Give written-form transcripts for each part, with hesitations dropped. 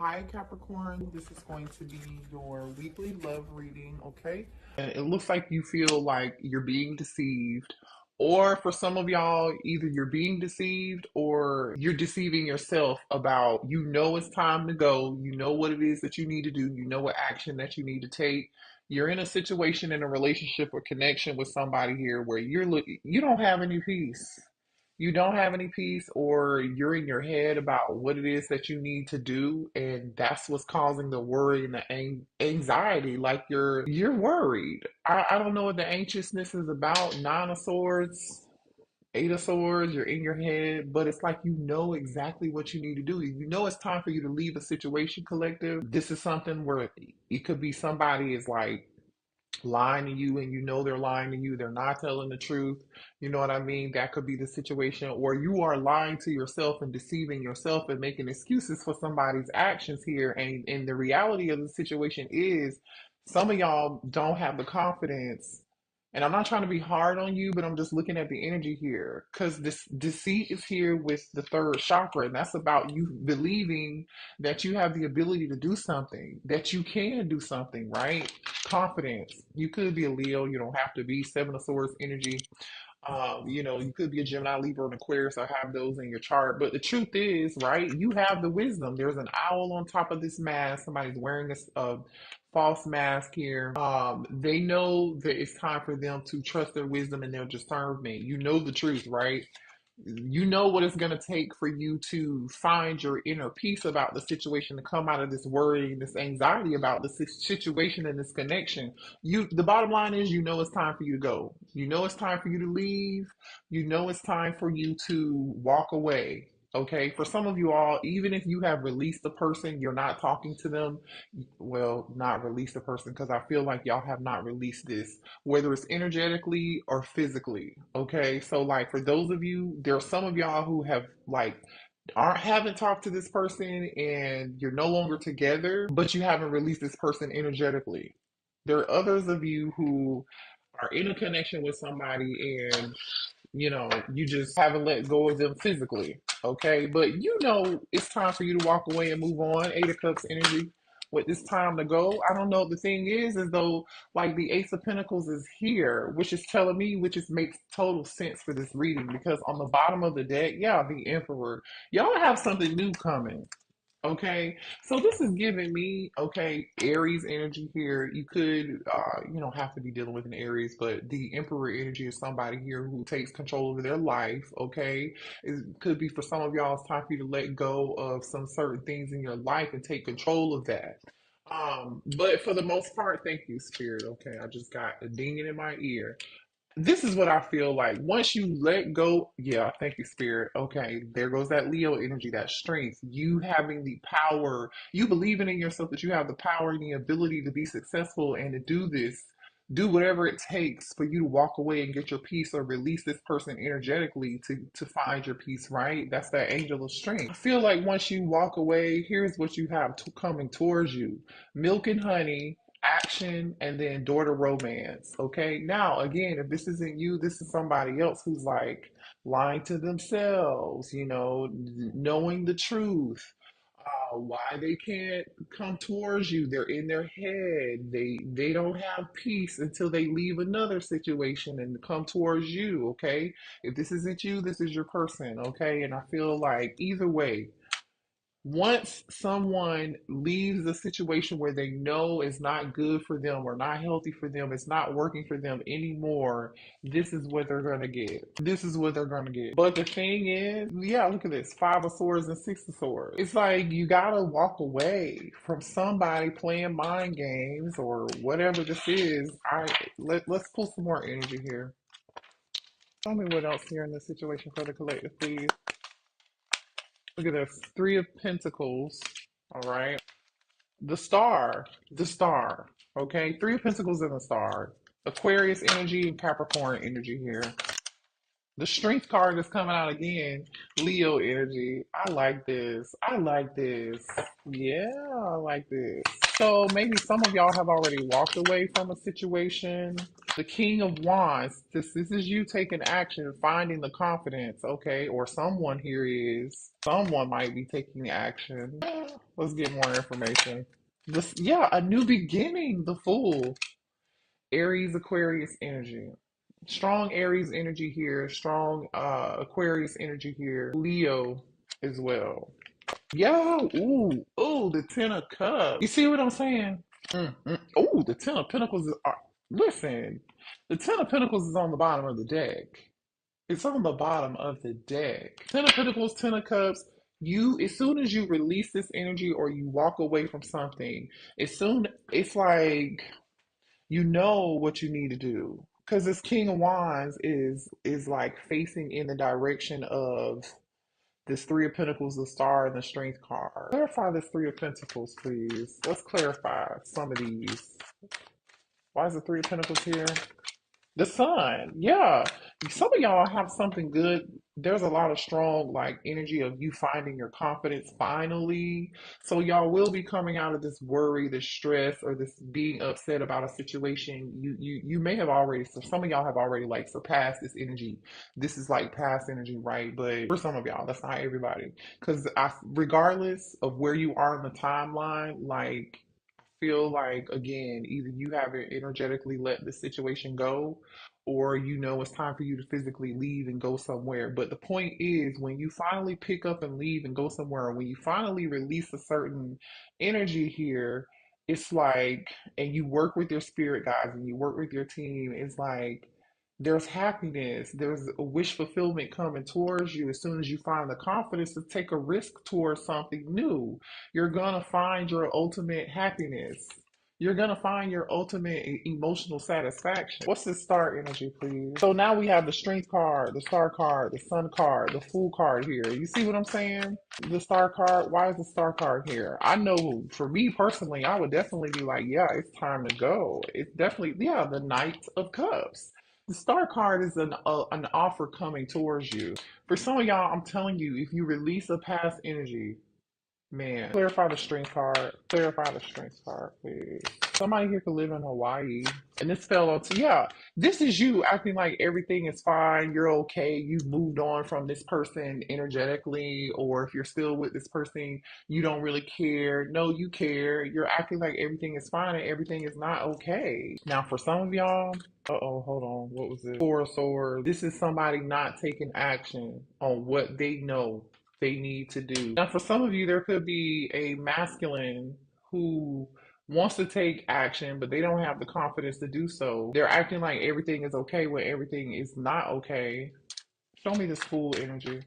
Hi, Capricorn. This is going to be your weekly love reading, okay? And it looks like you feel like you're being deceived, or for some of y'all, either you're being deceived or you're deceiving yourself about it's time to go, you know what it is that you need to do, you know what action that you need to take. You're in a situation in a relationship or connection with somebody here where you don't have any peace. You don't have any peace, or you're in your head about what it is that you need to do, and that's what's causing the worry and the anxiety. Like you're worried. I don't know what the anxiousness is about. Nine of Swords, Eight of Swords, you're in your head, but it's like you know exactly what you need to do. You know it's time for you to leave a situation, collective. This is something where it could be somebody is like lying to you, and you know they're lying to you, they're not telling the truth, you know what I mean? That could be the situation. Or you are lying to yourself and deceiving yourself and making excuses for somebody's actions here, and the reality of the situation is some of y'all don't have the confidence. And I'm not trying to be hard on you, but I'm just looking at the energy here, because this deceit is here with the third chakra, and that's about you believing that you have the ability to do something, that you can do something, right? Confidence. You could be a Leo, you don't have to be. Seven of Swords energy. You could be a Gemini, Libra, and Aquarius, or have those in your chart. But the truth is, right, you have the wisdom. There's an owl on top of this mask. Somebody's wearing a false mask here. They know that it's time for them to trust their wisdom and their discernment. You know the truth, right? You know what it's going to take for you to find your inner peace about the situation, to come out of this worry and this anxiety about the situation and this connection. The bottom line is, you know it's time for you to go. You know it's time for you to leave. You know it's time for you to walk away. Okay, for some of you all, even if you have released the person, you're not talking to them. Well, not release the person, because I feel like y'all have not released this, whether it's energetically or physically. Okay, so like for those of you, there are some of y'all who have like aren't haven't talked to this person, and you're no longer together, but you haven't released this person energetically. There are others of you who are in a connection with somebody, and you just haven't let go of them physically. Okay, but it's time for you to walk away and move on. Eight of Cups energy. With this time to go, I don't know. The thing is though, like the Ace of Pentacles is here, which is telling me, which is makes total sense for this reading, because on the bottom of the deck, yeah, the Emperor, y'all have something new coming. Okay, so this is giving me, okay, Aries energy here. You could, you don't have to be dealing with an Aries, but the Emperor energy is somebody here who takes control over their life. Okay, it could be for some of y'all, it's time for you to let go of some certain things in your life and take control of that. But for the most part, thank you, Spirit. Okay, I just got a dinging in my ear. This is what I feel like. Once you let go, yeah, thank you, Spirit. Okay, there goes that Leo energy, that strength. You having the power, you believing in yourself that you have the power and the ability to be successful and to do this, do whatever it takes for you to walk away and get your peace, or release this person energetically to find your peace, right? That's that angel of strength. I feel like once you walk away, here's what you have coming towards you: milk and honey, action, and then daughter romance. Okay, now again, if this isn't you, this is somebody else who's like lying to themselves, knowing the truth, why they can't come towards you. They're in their head. They don't have peace until they leave another situation and come towards you. Okay, if this isn't you, this is your person. Okay, and I feel like either way, once someone leaves a situation where they know it's not good for them or not healthy for them, it's not working for them anymore, this is what they're going to get. This is what they're going to get. But the thing is, yeah, look at this: Five of Swords and Six of Swords. It's like you got to walk away from somebody playing mind games or whatever this is. Let's pull some more energy here. Tell me what else here in this situation for the collective, please. Look at this: Three of Pentacles. All right. The star. Okay. Three of Pentacles and the star. Aquarius energy and Capricorn energy here. The strength card is coming out again. Leo energy. I like this. I like this. Yeah, I like this. So maybe some of y'all have already walked away from a situation. The King of Wands. This is you taking action, finding the confidence, okay? Or someone here is. Someone might be taking action. Let's get more information. This, yeah, a new beginning. The Fool. Aries, Aquarius energy. Strong Aries energy here, strong Aquarius energy here, Leo as well. Yeah, ooh, the Ten of Cups. You see what I'm saying? Ooh, the Ten of Pentacles listen, the Ten of Pentacles is on the bottom of the deck. It's on the bottom of the deck. Ten of Pentacles, Ten of Cups. You, as soon as you release this energy or you walk away from something, it's like you know what you need to do because this King of Wands is like facing in the direction of this Three of Pentacles, the Star, and the Strength card. Clarify this Three of Pentacles, please. Let's clarify some of these. Why is the Three of Pentacles here? The sun, yeah. Some of y'all have something good. There's a lot of strong like energy of you finding your confidence finally. So y'all will be coming out of this worry, this stress, or this being upset about a situation. You may have already. So some of y'all have already like surpassed this energy. This is like past energy, right? But for some of y'all, that's not everybody. Because regardless of where you are in the timeline, like feel like again either you haven't energetically let the situation go or you know it's time for you to physically leave and go somewhere. But the point is when you finally pick up and leave and go somewhere, when you finally release a certain energy here, it's like, and you work with your spirit guides and you work with your team, it's like there's happiness, there's a wish fulfillment coming towards you as soon as you find the confidence to take a risk towards something new. You're gonna find your ultimate happiness. You're gonna find your ultimate emotional satisfaction. What's the star energy, please? So now we have the strength card, the star card, the sun card, the fool card here. You see what I'm saying? The star card. Why is the star card here? I know for me personally, I would definitely be like, yeah, it's time to go. It's definitely, yeah, the Knight of Cups. The star card is an offer coming towards you. For some of y'all, I'm telling you, if you release a past energy, man, clarify the strength card. Clarify the strength card, please. Somebody here could live in Hawaii. And this fell onto, yeah, this is you acting like everything is fine. You're okay. You've moved on from this person energetically. Or if you're still with this person, you don't really care. No, you care. You're acting like everything is fine and everything is not okay. Now, for some of y'all, uh-oh, hold on. What was it? Four of Swords. This is somebody not taking action on what they know they need to do. Now, for some of you, there could be a masculine who wants to take action, but they don't have the confidence to do so. They're acting like everything is okay when everything is not okay. Show me this Fool energy.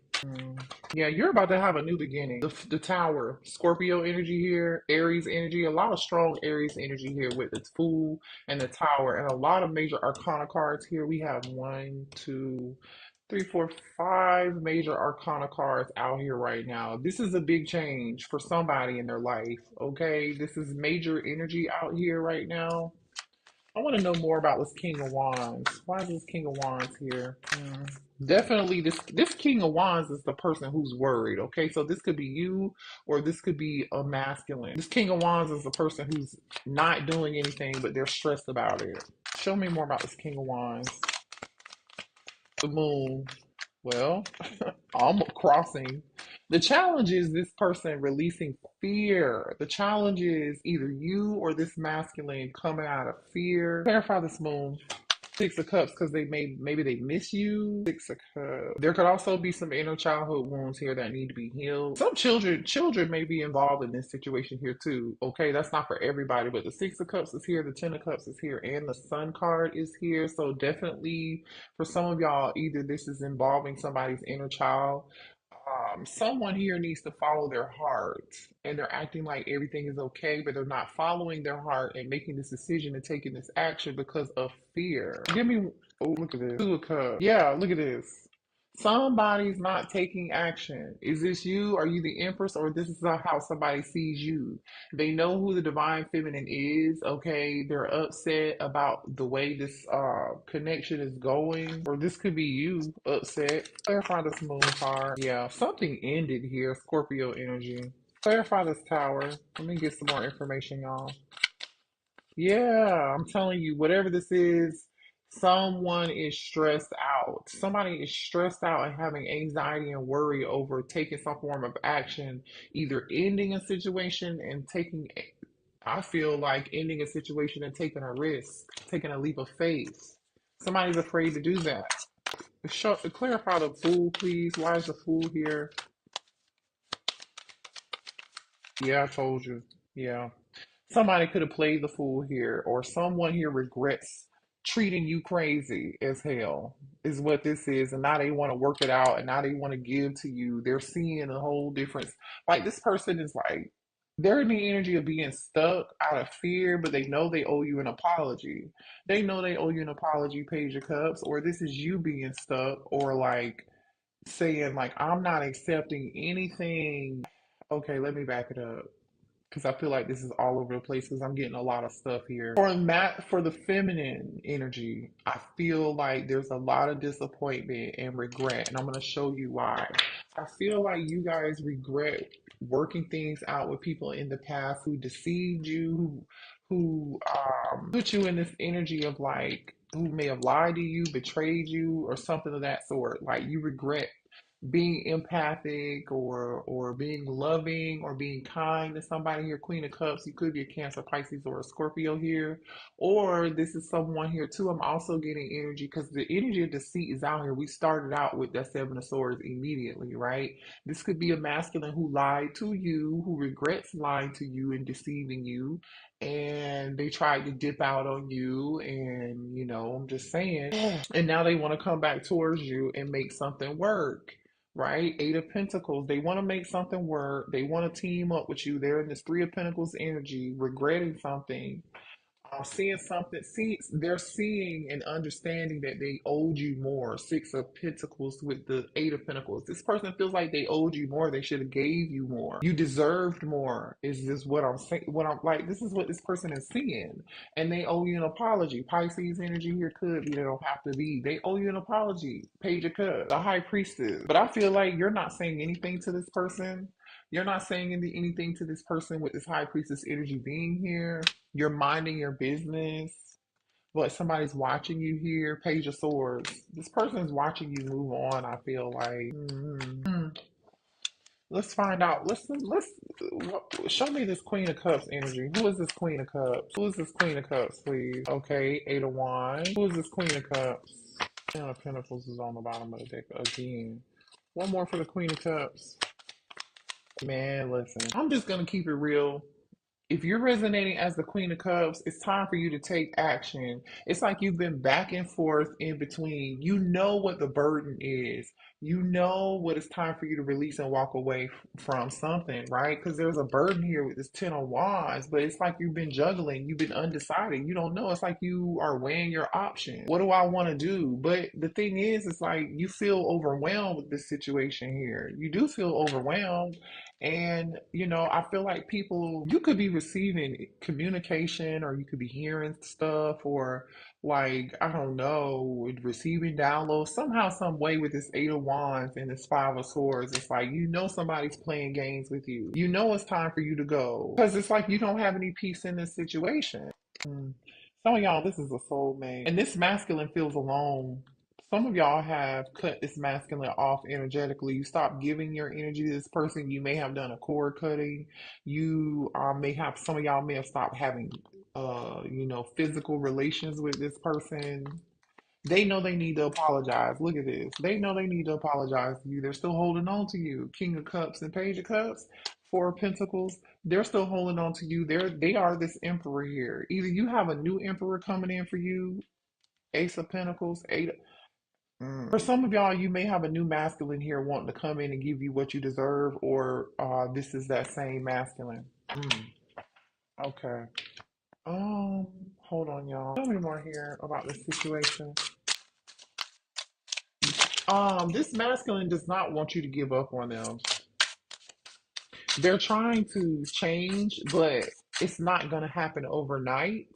Yeah, you're about to have a new beginning. The Tower, Scorpio energy here, Aries energy, a lot of strong Aries energy here with the Fool and the Tower, and a lot of major Arcana cards here. We have one, two, three, four, five major Arcana cards out here right now. This is a big change for somebody in their life, okay? This is major energy out here right now. I want to know more about this King of Wands. Why is this King of Wands here? Definitely, this King of Wands is the person who's worried. Okay, so this could be you, or this could be a masculine. This King of Wands is the person who's not doing anything, but they're stressed about it. Show me more about this King of Wands. The Moon. Well, I'm crossing. The challenge is this person releasing fear. The challenge is either you or this masculine coming out of fear. Clarify this Moon. Six of Cups because maybe they miss you. Six of Cups. There could also be some inner childhood wounds here that need to be healed. Some children may be involved in this situation here too. Okay, that's not for everybody, but the Six of Cups is here, the Ten of Cups is here, and the Sun card is here. So definitely for some of y'all, either this is involving somebody's inner child. Someone here needs to follow their heart and they're acting like everything is okay, but they're not following their heart and making this decision and taking this action because of fear. Give me, oh, look at this. Two of Cups. Yeah, look at this. Somebody's not taking action. Is this you? Are you the Empress, or this is how somebody sees you? They know who the divine feminine is. Okay, they're upset about the way this connection is going, or this could be you upset. Clarify this moon card. Yeah, something ended here. Scorpio energy. Clarify this tower. Let me get some more information, y'all. Yeah, I'm telling you, whatever this is, someone is stressed out. Somebody is stressed out and having anxiety and worry over taking some form of action, either ending a situation and taking, I feel like ending a situation and taking a risk, taking a leap of faith. Somebody's afraid to do that. Clarify the fool, please. Why is the fool here? Yeah, I told you. Yeah. Somebody could have played the fool here, or someone here regrets treating you crazy as hell, is what this is. And now they want to work it out, and now they want to give to you. They're seeing a whole difference. Like this person is like, they're in the energy of being stuck out of fear, but they know they owe you an apology. They know they owe you an apology, Page of Cups, or this is you being stuck, or like saying, like, I'm not accepting anything. Okay, let me back it up because I feel like this is all over the place because I'm getting a lot of stuff here. For the feminine energy, I feel like there's a lot of disappointment and regret, and I'm going to show you why. I feel like you guys regret working things out with people in the past who deceived you, who put you in this energy of like who may have lied to you, betrayed you, or something of that sort. Like you regret being empathic or being loving or being kind to somebody here. Queen of Cups, you could be a Cancer, Pisces, or a Scorpio here, or this is someone here too. I'm also getting energy because the energy of deceit is out here. We started out with that Seven of Swords immediately, right? This could be a masculine who lied to you, who regrets lying to you and deceiving you, and they tried to dip out on you, and I'm just saying, and now they want to come back towards you and make something work, right? Eight of Pentacles. They want to make something work. They want to team up with you. They're in this Three of Pentacles energy, regretting something, seeing something. They're seeing and understanding that they owed you more. Six of Pentacles with the Eight of Pentacles. This person feels like they owed you more. They should have gave you more. You deserved more. Is this what I'm saying? What I'm like? This is what this person is seeing, and they owe you an apology. Pisces energy here could be. They don't have to be. They owe you an apology. Page of Cups, the High Priestess. But I feel like you're not saying anything to this person. You're not saying anything to this person with this High Priestess energy being here. You're minding your business, but somebody's watching you here. Page of Swords. This person is watching you move on. I feel like. Let's find out. Let's show me this Queen of Cups energy. Who is this Queen of Cups? Who is this Queen of Cups, please? Okay, Eight of Wands. Who is this Queen of Cups? Ten of Pentacles is on the bottom of the deck again. One more for the Queen of Cups. Man, listen. I'm just gonna keep it real. If you're resonating as the Queen of Cups, it's time for you to take action. It's like you've been back and forth in between. You know what the burden is. You know what it's time for you to release and walk away from something, right? Because there's a burden here with this Ten of Wands, but it's like you've been juggling. You've been undecided. You don't know. It's like you are weighing your options. What do I want to do? But the thing is, it's like you feel overwhelmed with this situation here. You do feel overwhelmed. And, I feel like people, you could be receiving communication or you could be hearing stuff or like, I don't know, receiving downloads somehow, some way with this Eight of Wands and this Five of Swords. It's like, somebody's playing games with you. You know it's time for you to go because it's like you don't have any peace in this situation. Some of y'all, this is a soulmate. And this masculine feels alone. Some of y'all have cut this masculine off energetically. You stop giving your energy to this person. You may have done a cord cutting. You some of y'all may have stopped having, physical relations with this person. They know they need to apologize. Look at this. They know they need to apologize to you. They're still holding on to you. King of Cups and Page of Cups, Four of Pentacles. They're still holding on to you. They are this emperor here. Either you have a new emperor coming in for you, Ace of Pentacles, Eight. For some of y'all, you may have a new masculine here wanting to come in and give you what you deserve, or this is that same masculine. Okay. Hold on, y'all. Tell me more here about this situation. This masculine does not want you to give up on them. They're trying to change, but it's not going to happen overnight.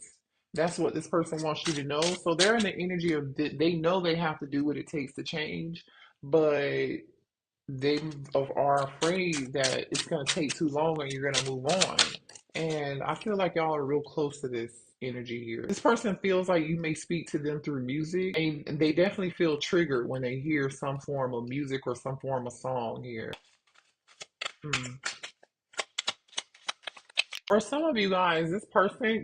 That's what this person wants you to know. So they're in the energy of they know they have to do what it takes to change, but they are afraid that it's going to take too long and you're going to move on. And I feel like y'all are real close to this energy here. This person feels like you may speak to them through music, and they definitely feel triggered when they hear some form of music or some form of song here. Hmm. For some of you guys,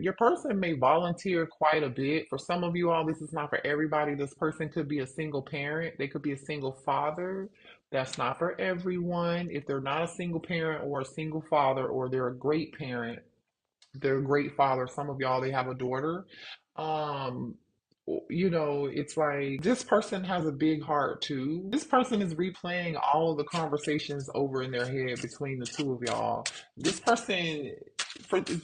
your person may volunteer quite a bit. For some of you all, this is not for everybody. This person could be a single parent. They could be a single father. That's not for everyone. If they're not a single parent or a single father, or they're a great parent, they're a great father. Some of y'all, they have a daughter. Um, it's like this person has a big heart too. This person is replaying all of the conversations over in their head between the two of y'all. This person,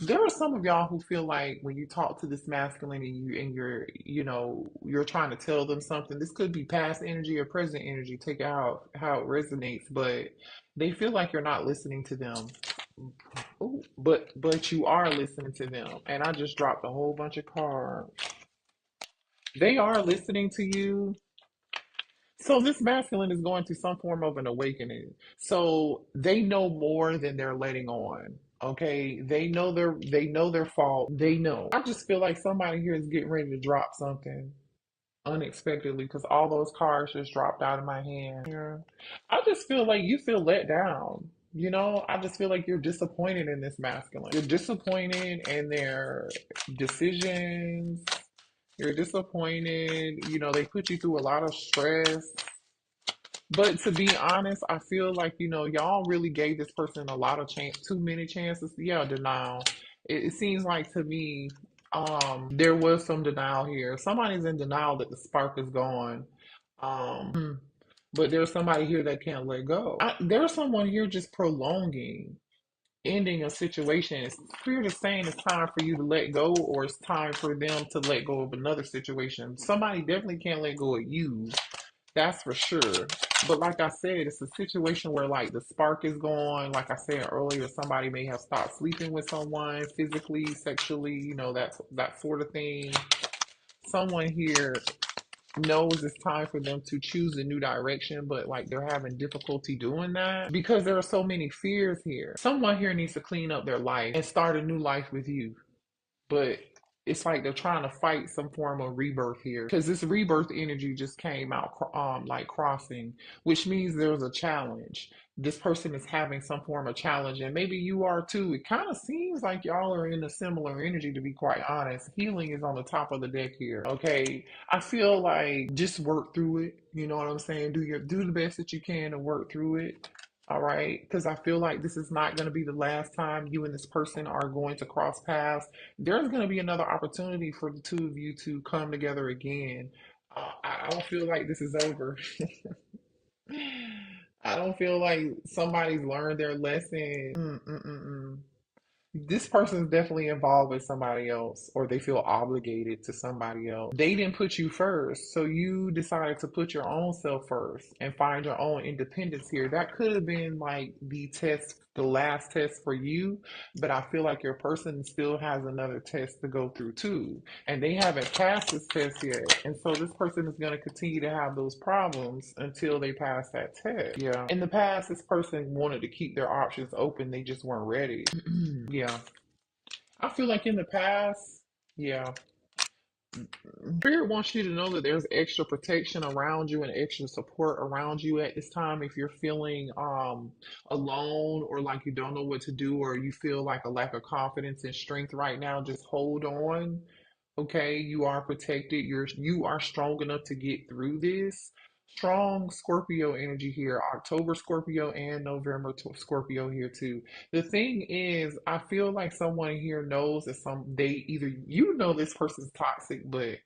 there are some of y'all who feel like when you talk to this masculine and you're trying to tell them something. This could be past energy or present energy. Take it how it resonates, but they feel like you're not listening to them. Ooh, but you are listening to them, and I just dropped a whole bunch of cards. They are listening to you. So this masculine is going through some form of an awakening. So they know more than they're letting on. Okay, they know their fault. They know. I just feel like somebody here is getting ready to drop something unexpectedly because all those cards just dropped out of my hand. Yeah. I just feel like you feel let down. I just feel like you're disappointed in this masculine. You're disappointed in their decisions. You're disappointed. They put you through a lot of stress. But to be honest, I feel like, y'all really gave this person a lot of chance, too many chances. Yeah, denial. It seems like to me, there was some denial here. Somebody's in denial that the spark is gone. But there's somebody here that can't let go. There's someone here just prolonging, ending a situation. It's clear to saying it's time for you to let go, or it's time for them to let go of another situation. Somebody definitely can't let go of you. That's for sure. But like I said, it's a situation where like the spark is gone. Like I said earlier, somebody may have stopped sleeping with someone physically, sexually, that sort of thing. Someone here knows it's time for them to choose a new direction, but like they're having difficulty doing that because there are so many fears here. Someone here needs to clean up their life and start a new life with you. But it's like they're trying to fight some form of rebirth here because this rebirth energy just came out like crossing, which means there's a challenge. This person is having some form of challenge, and maybe you are too. It kind of seems like y'all are in a similar energy, to be quite honest. Healing is on the top of the deck here. Okay, I feel like just work through it. You know what I'm saying? Do the best that you can to work through it. All right, because I feel like this is not going to be the last time you and this person are going to cross paths. There's going to be another opportunity for the two of you to come together again. I don't feel like this is over. I don't feel like somebody's learned their lesson. Mm-mm-mm-mm. This person is definitely involved with somebody else, or they feel obligated to somebody else. They didn't put you first, so you decided to put your own self first and find your own independence here. That could have been like the last test for you, but I feel like your person still has another test to go through too, and they haven't passed this test yet. And so this person is going to continue to have those problems until they pass that test. Yeah. In the past, this person wanted to keep their options open, they just weren't ready. Yeah. I feel like in the past, yeah, Spirit wants you to know that there's extra protection around you and extra support around you at this time. If you're feeling alone, or like you don't know what to do, or you feel like a lack of confidence and strength right now, just hold on. Okay, you are protected. You are strong enough to get through this. Strong Scorpio energy here. October Scorpio and November Scorpio here too. The thing is, I feel like someone here knows that they either this person's toxic, but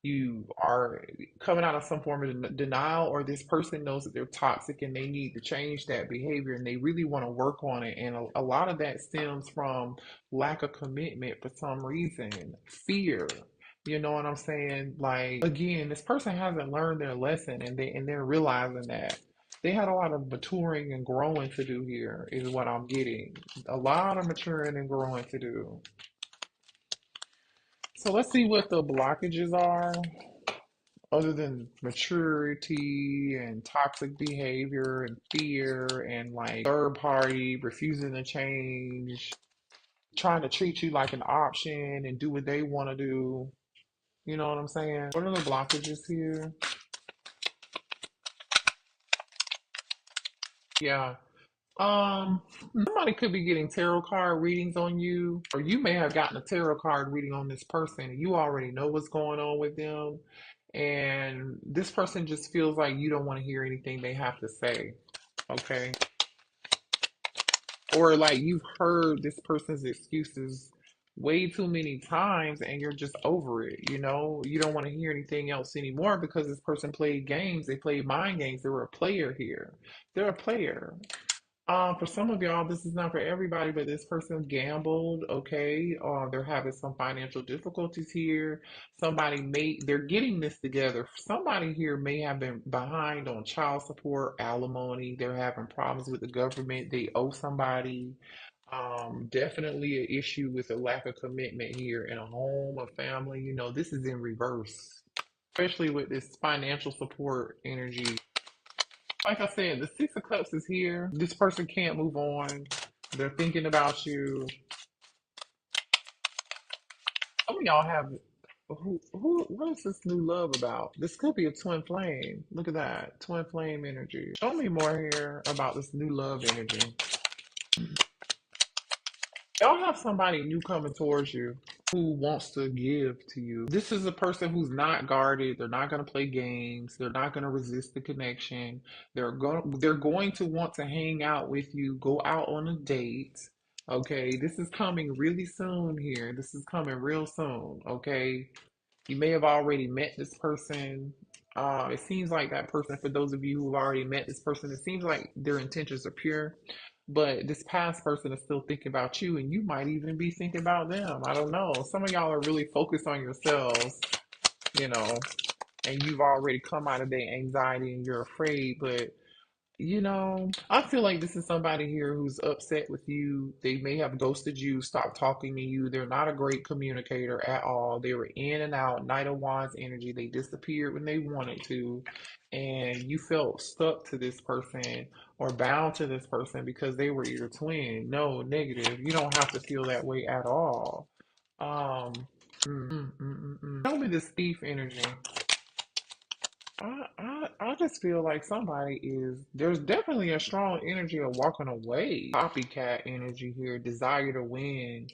you are coming out of some form of denial, or this person knows that they're toxic and they need to change that behavior and they really want to work on it. And a lot of that stems from lack of commitment for some reason, fear. You know what I'm saying? Like again, this person hasn't learned their lesson, and they're realizing that they had a lot of maturing and growing to do here, is what I'm getting. A lot of maturing and growing to do. So let's see what the blockages are, other than maturity and toxic behavior and fear and like third party refusing to change, trying to treat you like an option and do what they want to do. You know what I'm saying? What are the blockages here? Yeah. Somebody could be getting tarot card readings on you, or you may have gotten a tarot card reading on this person and you already know what's going on with them. And this person just feels like you don't want to hear anything they have to say. Okay. Or like you've heard this person's excuses way too many times and you're just over it, you know? You don't want to hear anything else anymore because this person played games. They played mind games. They were a player here. They're a player. For some of y'all, this is not for everybody, but this person gambled, okay? They're having some financial difficulties here. They're getting this together. Somebody here may have been behind on child support, alimony. They're having problems with the government. They owe somebody. Definitely an issue with a lack of commitment here in a home, a family. You know, this is in reverse, especially with this financial support energy. Like I said, the Six of Cups is here. This person can't move on. They're thinking about you. Some of y'all have what is this new love about? This could be a twin flame. Look at that. Twin flame energy. Show me more here about this new love energy. Y'all have somebody new coming towards you who wants to give to you. This is a person who's not guarded. They're not going to play games. They're not going to resist the connection. They're going to want to hang out with you, go out on a date. Okay, this is coming really soon here. This is coming real soon. Okay, you may have already met this person. It seems like that person, for those of you who've already met this person, it seems like their intentions are pure. But this past person is still thinking about you, and you might even be thinking about them. I don't know. Some of y'all are really focused on yourselves, you know, and you've already come out of their anxiety and you're afraid, but I feel like this is somebody here who's upset with you. They may have ghosted you, stopped talking to you. They're not a great communicator at all. They were in and out, Knight of Wands energy. They disappeared when they wanted to. And you felt stuck to this person or bound to this person because they were your twin. No, negative. You don't have to feel that way at all. Um, Tell me this thief energy. I just feel like there's definitely a strong energy of walking away. Copycat energy here, desire to win.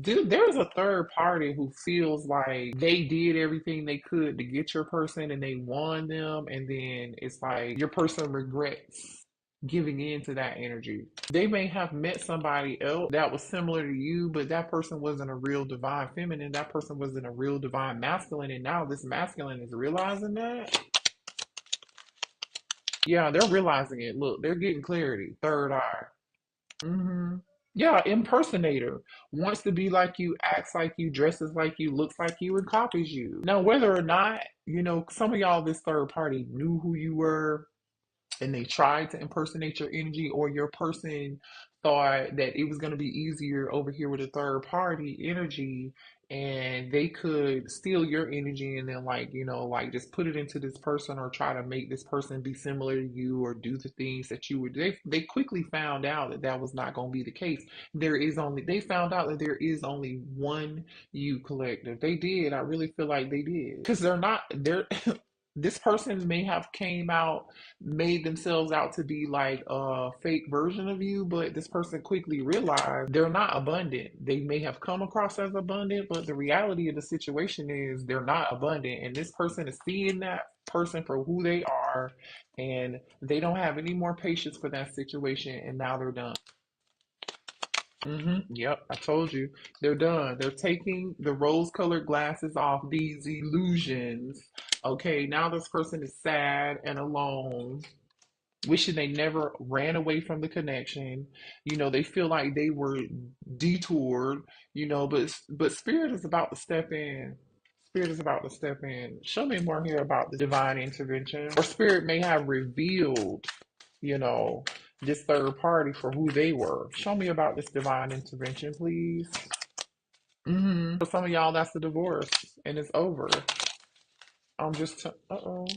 Dude, there's a third party who feels like they did everything they could to get your person and they won them, and then it's like your person regrets giving in to that energy. They may have met somebody else that was similar to you, but that person wasn't a real divine feminine. That person wasn't a real divine masculine, and now this masculine is realizing that. Yeah, they're realizing it. Look, they're getting clarity. Third eye. hmm Yeah, impersonator. Wants to be like you, acts like you, dresses like you, looks like you, and copies you. Now, whether or not, some of y'all, this third party knew who you were and they tried to impersonate your energy, or your person thought that it was going to be easier over here with a third party energy and they could steal your energy and then like just put it into this person or try to make this person be similar to you or do the things that you would. They quickly found out that that was not going to be the case. They found out that there is only one you collective. They did. I really feel like they did, because they're this person may have came out, made themselves out to be like a fake version of you, but this person quickly realized they're not abundant. They may have come across as abundant, but the reality of the situation is they're not abundant. And this person is seeing that person for who they are, and they don't have any more patience for that situation, and now they're done. Yep, I told you. They're done. They're taking the rose-colored glasses off these illusions. Okay, now this person is sad and alone, wishing they never ran away from the connection. They feel like they were detoured, but spirit is about to step in. Spirit is about to step in. Show me more here about the divine intervention. Or Spirit may have revealed, you know, this third party for who they were. Show me about this divine intervention, please. For some of y'all, that's the divorce and it's over. I'm just, uh-oh.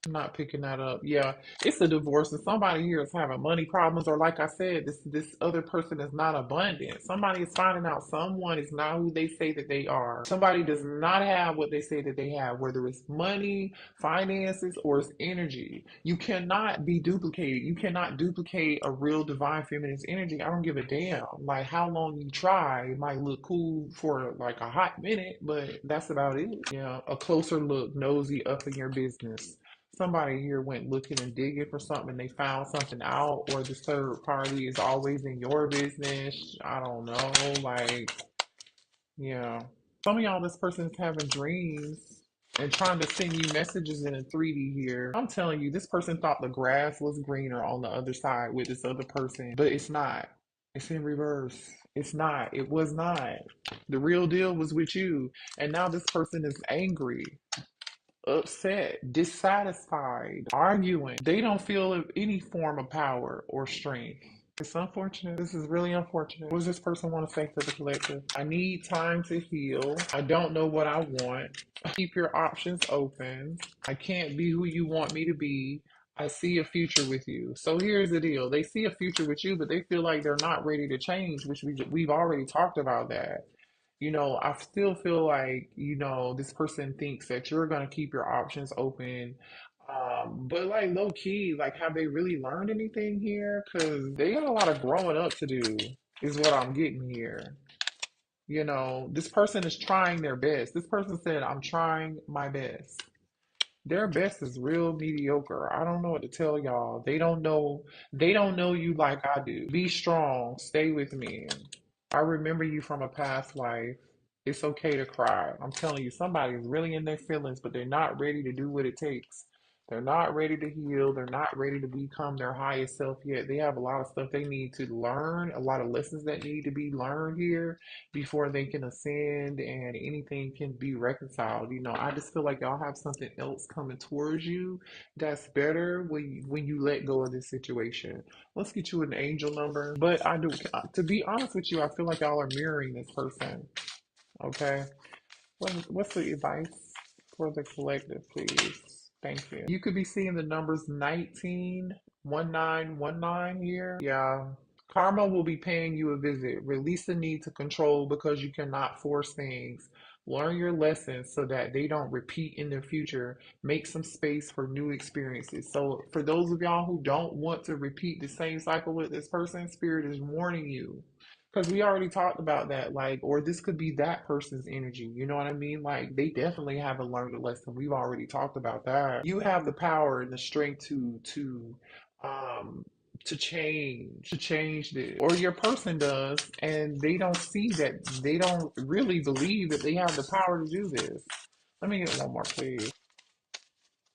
I'm not picking that up. Yeah, it's a divorce, and somebody here is having money problems, or like I said, this other person is not abundant. Somebody is finding out someone is not who they say that they are. Somebody does not have what they say that they have, whether it's money, finances, or it's energy. You cannot be duplicated. You cannot duplicate a real divine feminine's energy. I don't give a damn. Like how long you try, it might look cool for like a hot minute, but that's about it. Yeah, a closer look, nosy up in your business. Somebody here went looking and digging for something and they found something out, or the third party is always in your business. I don't know. Like, yeah. Some of y'all, this person's having dreams and trying to send you messages in a 3D here. I'm telling you, this person thought the grass was greener on the other side with this other person, but it's not. It's in reverse. It's not. It was not. The real deal was with you. And now this person is angry, upset, dissatisfied, arguing. They don't feel any form of power or strength. It's unfortunate. This is really unfortunate. What does this person want to say to the collective? I need time to heal. I don't know what I want. Keep your options open. I can't be who you want me to be. I see a future with you. So here's the deal. They see a future with you, but they feel like they're not ready to change, which we've already talked about that. I still feel like, this person thinks that you're going to keep your options open. But like low key, like, have they really learned anything here? Because they got a lot of growing up to do, is what I'm getting here. This person is trying their best. This person said, I'm trying my best. Their best is real mediocre. I don't know what to tell y'all. They don't know you like I do. Be strong. Stay with me. I remember you from a past life. It's okay to cry. I'm telling you, somebody is really in their feelings, but they're not ready to do what it takes. They're not ready to heal. They're not ready to become their highest self yet. They have a lot of stuff they need to learn, a lot of lessons that need to be learned here before they can ascend and anything can be reconciled. I just feel like y'all have something else coming towards you that's better when you let go of this situation. Let's get you an angel number. But to be honest with you, I feel like y'all are mirroring this person. Okay. What's the advice for the collective, please? Thank you. You could be seeing the numbers 191919 here. Yeah. Karma will be paying you a visit. Release the need to control because you cannot force things. Learn your lessons so that they don't repeat in the future. Make some space for new experiences. So, for those of y'all who don't want to repeat the same cycle with this person, Spirit is warning you. Because we already talked about that, like, or this could be that person's energy. You know what I mean? Like, they definitely haven't learned a lesson. We've already talked about that. You have the power and the strength um to change this, or your person does, and they don't see that. They don't really believe that they have the power to do this. Let me get one more, please.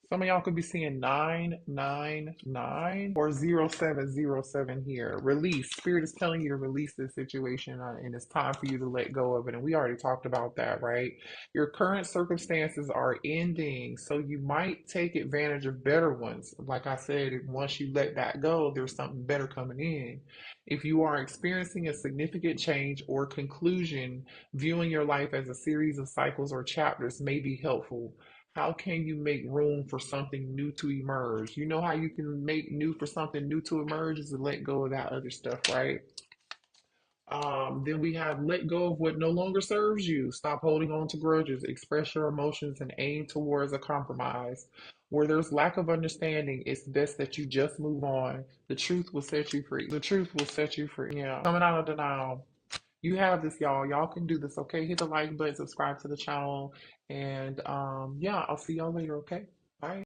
Some of y'all could be seeing 999 or 0707 here. Release. Spirit is telling you to release this situation, and it's time for you to let go of it. And we already talked about that, right? Your current circumstances are ending, so you might take advantage of better ones. Like I said, once you let that go, there's something better coming in. If you are experiencing a significant change or conclusion, viewing your life as a series of cycles or chapters may be helpful. How can you make room for something new to emerge? You know how you can make new for something new to emerge is to let go of that other stuff, right? Then we have let go of what no longer serves you. Stop holding on to grudges. Express your emotions and aim towards a compromise. Where there's lack of understanding, it's best that you just move on. The truth will set you free. The truth will set you free. Yeah. Coming out of denial. You have this, y'all. Y'all can do this, okay? Hit the like button, subscribe to the channel, and yeah, I'll see y'all later, okay? Bye.